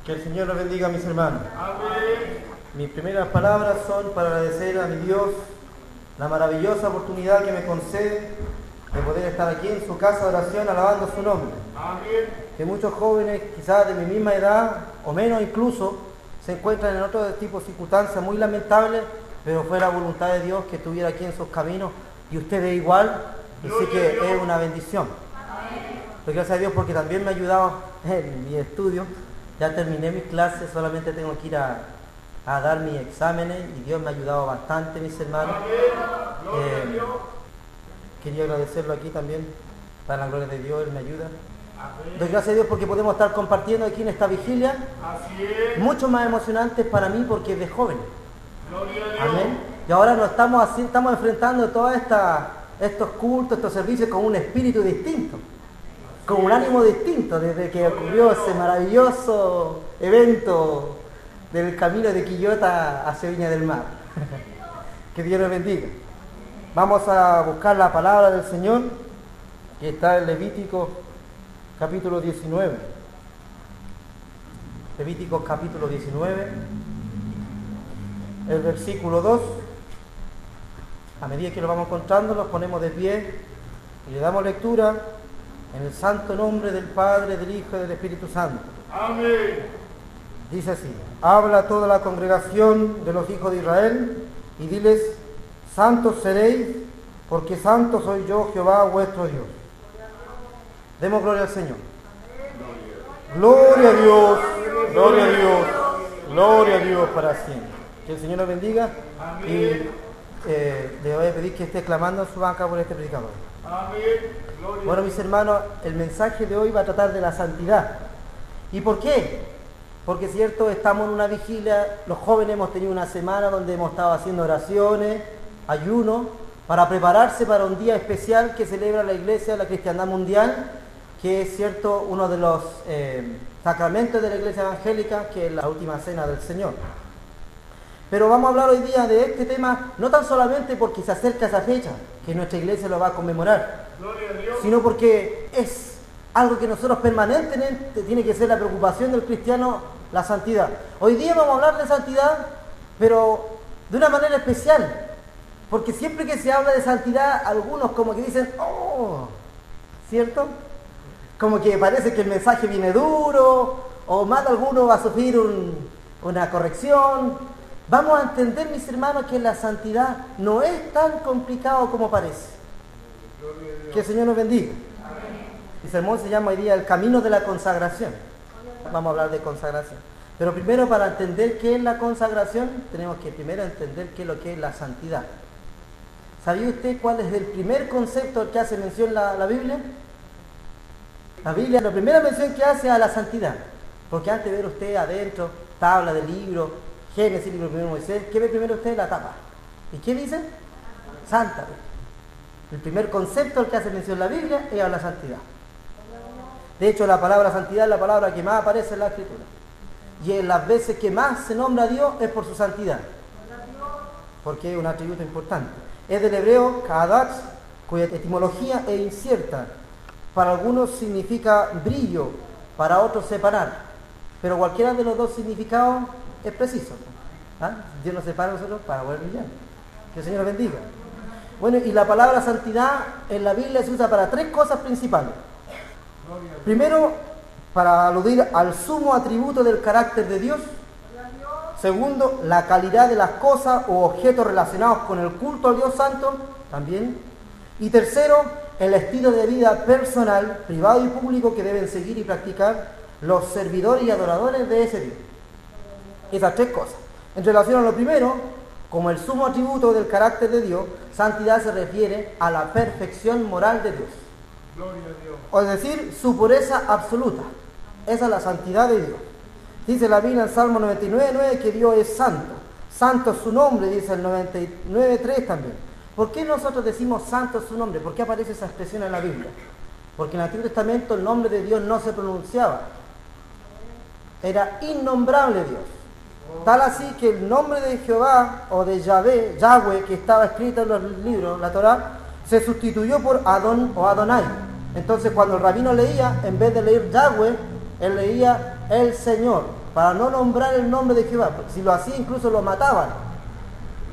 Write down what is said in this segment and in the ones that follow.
Que el Señor los bendiga, mis hermanos. Amén. Mis primeras palabras son para agradecer a mi Dios la maravillosa oportunidad que me concede de poder estar aquí en su casa de oración alabando su nombre. Amén. Que muchos jóvenes, quizás de mi misma edad o menos incluso, se encuentran en otro tipo de circunstancias muy lamentables, pero fue la voluntad de Dios que estuviera aquí en sus caminos y ustedes igual, así que es una bendición. Pues gracias a Dios porque también me ha ayudado en mi estudio. Ya terminé mis clases, solamente tengo que ir a dar mis exámenes y Dios me ha ayudado bastante, mis hermanos. Quería agradecerlo aquí también, para la gloria de Dios, Él me ayuda. Doy gracias a Dios porque podemos estar compartiendo aquí en esta vigilia, Así es. mucho más emocionante para mí porque es de jóvenes. Gloria a Dios. Amén. Y ahora nos estamos enfrentando todos estos cultos, estos servicios con un espíritu distinto, con un ánimo distinto, desde que ocurrió ese maravilloso evento del camino de Quillota hacia Viña del Mar. Que Dios nos bendiga. Vamos a buscar la palabra del Señor, que está en Levítico capítulo 19. Levítico capítulo 19, el versículo 2. A medida que lo vamos encontrando, nos ponemos de pie y le damos lectura en el santo nombre del Padre, del Hijo y del Espíritu Santo. Amén. Dice así: habla a toda la congregación de los hijos de Israel y diles: santos seréis, porque santo soy yo, Jehová vuestro Dios. Demos gloria al Señor. Gloria a Dios, gloria a Dios, gloria a Dios para siempre. Que el Señor nos bendiga y le voy a pedir que esté clamando en su banca por este predicador. Amén. Gloria. Bueno, mis hermanos, el mensaje de hoy va a tratar de la santidad. ¿Y por qué? Porque es cierto, estamos en una vigilia, los jóvenes hemos tenido una semana donde hemos estado haciendo oraciones, ayuno, para prepararse para un día especial que celebra la Iglesia, la Cristiandad Mundial, que es cierto, uno de los sacramentos de la Iglesia Evangélica, que es la última cena del Señor. Pero vamos a hablar hoy día de este tema, no tan solamente porque se acerca esa fecha, que nuestra Iglesia lo va a conmemorar, Gloria a Dios. sino porque es algo que nosotros permanentemente tiene que ser la preocupación del cristiano, la santidad. Hoy día vamos a hablar de santidad, pero de una manera especial, porque siempre que se habla de santidad, algunos como que dicen, oh, ¿cierto? Como que parece que el mensaje viene duro, o más de alguno va a sufrir una corrección. Vamos a entender, mis hermanos, que la santidad no es tan complicado como parece. Que el Señor nos bendiga. Mi sermón se llama hoy día el camino de la consagración. Vamos a hablar de consagración. Pero primero, para entender qué es la consagración, tenemos que primero entender qué es lo que es la santidad. ¿Sabía usted cuál es el primer concepto al que hace mención la Biblia? La Biblia, la primera mención que hace a la santidad. Porque antes de ver usted adentro, tabla de libro, Génesis, libro primero de Moisés, ¿qué ve primero usted? La tapa. ¿Y qué dice? Santa. El primer concepto al que hace mención la Biblia es a la santidad. De hecho, la palabra santidad es la palabra que más aparece en la Escritura. Y en las veces que más se nombra a Dios es por su santidad. Porque es un atributo importante. Es del hebreo kadash, cuya etimología es incierta. Para algunos significa brillo, para otros separar. Pero cualquiera de los dos significados es preciso. ¿Ah? Dios nos separa a nosotros para poder brillar. Que el Señor nos bendiga. Bueno, y la palabra santidad en la Biblia se usa para tres cosas principales. Primero, para aludir al sumo atributo del carácter de Dios. Segundo, la calidad de las cosas o objetos relacionados con el culto al Dios Santo, también. Y tercero, el estilo de vida personal, privado y público que deben seguir y practicar los servidores y adoradores de ese Dios. Esas tres cosas. En relación a lo primero, como el sumo atributo del carácter de Dios, santidad se refiere a la perfección moral de Dios. Gloria a Dios. O es decir, su pureza absoluta. Esa es la santidad de Dios. Dice la Biblia en Salmo 99:9 que Dios es santo. Santo es su nombre, dice el 99:3 también. ¿Por qué nosotros decimos santo es su nombre? ¿Por qué aparece esa expresión en la Biblia? Porque en el Antiguo Testamento el nombre de Dios no se pronunciaba. Era innombrable Dios. Tal así que el nombre de Jehová o de Yahweh, que estaba escrito en los libros, la Torá, se sustituyó por Adón o Adonai. Entonces cuando el rabino leía, en vez de leer Yahweh, él leía el Señor, para no nombrar el nombre de Jehová, porque si lo hacía incluso lo mataban.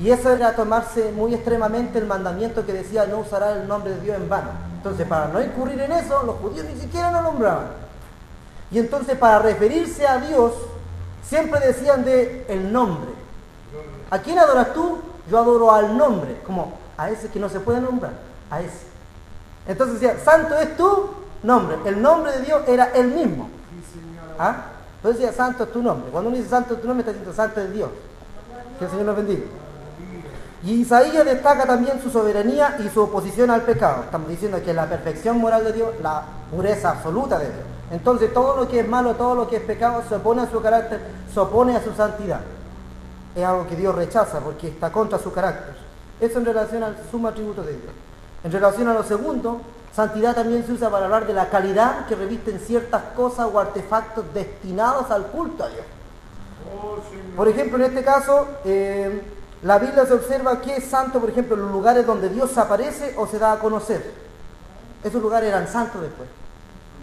Y eso era tomarse muy extremadamente el mandamiento que decía no usará el nombre de Dios en vano. Entonces, para no incurrir en eso, los judíos ni siquiera lo nombraban. Y entonces, para referirse a Dios, siempre decían de el nombre. ¿A quién adoras tú? Yo adoro al nombre, como a ese que no se puede nombrar, a ese. Entonces decía, santo es tu nombre. El nombre de Dios era el mismo. ¿Ah? Entonces decía, santo es tu nombre. Cuando uno dice santo es tu nombre, está diciendo santo es Dios. Que el Señor nos bendiga. Y Isaías destaca también su soberanía y su oposición al pecado. Estamos diciendo que la perfección moral de Dios, la pureza absoluta de Dios. Entonces todo lo que es malo, todo lo que es pecado, se opone a su carácter, se opone a su santidad. Es algo que Dios rechaza porque está contra su carácter. Eso en relación al sumo atributo de Dios. En relación a lo segundo, santidad también se usa para hablar de la calidad que revisten ciertas cosas o artefactos destinados al culto a Dios. Por ejemplo, en este caso, la Biblia se observa que es santo, por ejemplo, en los lugares donde Dios se aparece o se da a conocer. Esos lugares eran santos después.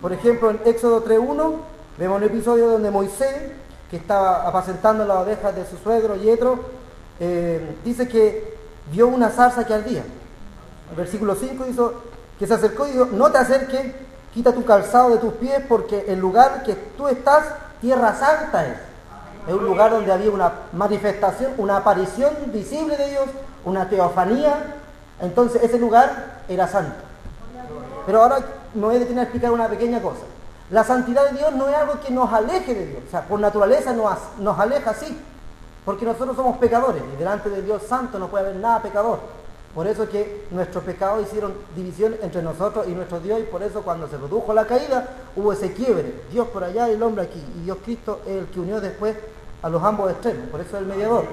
Por ejemplo, en Éxodo 3.1 vemos un episodio donde Moisés, que estaba apacentando las ovejas de su suegro Yetro, dice que vio una zarza que ardía. El versículo 5 dice que se acercó y dijo, no te acerques, quita tu calzado de tus pies, porque el lugar que tú estás, tierra santa es. Es un lugar donde había una manifestación, una aparición visible de Dios, una teofanía. Entonces ese lugar era santo. Pero ahora me voy a detener a explicar una pequeña cosa. La santidad de Dios no es algo que nos aleje de Dios. O sea, por naturaleza nos aleja, sí. Porque nosotros somos pecadores y delante de Dios santo no puede haber nada pecador. Por eso que nuestros pecados hicieron división entre nosotros y nuestro Dios, y por eso cuando se produjo la caída hubo ese quiebre. Dios por allá y el hombre aquí. Y Dios Cristo es el que unió después a los ambos extremos. Por eso es el mediador.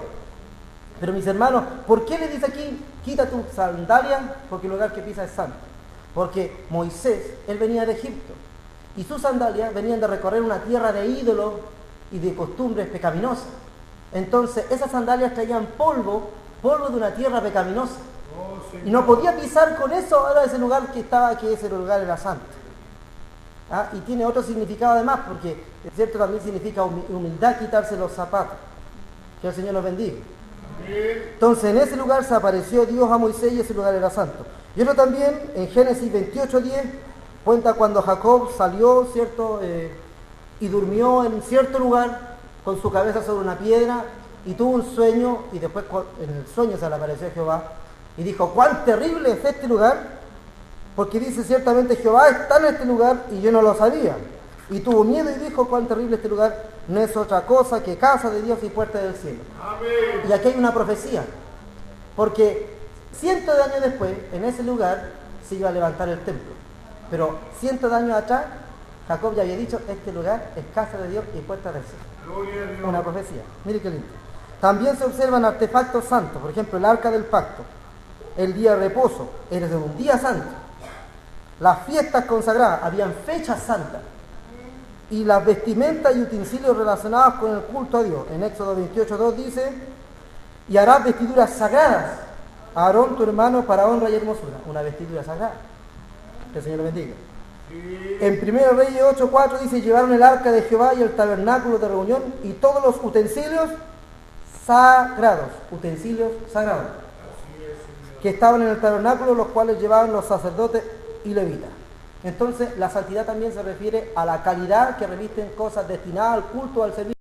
Pero mis hermanos, ¿por qué le dice aquí, quita tu sandalia? Porque el lugar que pisa es santo. Porque Moisés, él venía de Egipto. Y sus sandalias venían de recorrer una tierra de ídolos y de costumbres pecaminosas. Entonces esas sandalias traían polvo de una tierra pecaminosa. Y no podía pisar con eso ahora ese lugar que ese lugar era santo. ¿Ah? Y tiene otro significado además, porque es cierto, también significa humildad quitarse los zapatos. Que el Señor nos bendiga. Entonces en ese lugar se apareció Dios a Moisés y ese lugar era santo. Y otro también, en Génesis 28:10, cuenta cuando Jacob salió, ¿cierto? Y durmió en cierto lugar con su cabeza sobre una piedra y tuvo un sueño, y después en el sueño se le apareció Jehová y dijo, cuán terrible es este lugar, porque dice ciertamente Jehová está en este lugar y yo no lo sabía. Y tuvo miedo y dijo, cuán terrible este lugar, no es otra cosa que casa de Dios y puerta del cielo. Amén. Y aquí hay una profecía, porque cientos de años después, en ese lugar se iba a levantar el templo. Pero cientos de años atrás, Jacob ya había dicho, este lugar es casa de Dios y puerta del cielo. Una profecía. Mire qué lindo. También se observan artefactos santos, por ejemplo, el arca del pacto, el día de reposo, era de un día santo. Las fiestas consagradas, habían fechas santas. Y las vestimentas y utensilios relacionados con el culto a Dios. En Éxodo 28:2 dice, y harás vestiduras sagradas a Aarón tu hermano para honra y hermosura. Una vestidura sagrada. Que el Señor lo bendiga. En 1 Reyes 8:4 dice, llevaron el arca de Jehová y el tabernáculo de reunión y todos los utensilios sagrados. Utensilios sagrados. Que estaban en el tabernáculo, los cuales llevaban los sacerdotes y levitas. Entonces la santidad también se refiere a la calidad que revisten cosas destinadas al culto, al servicio.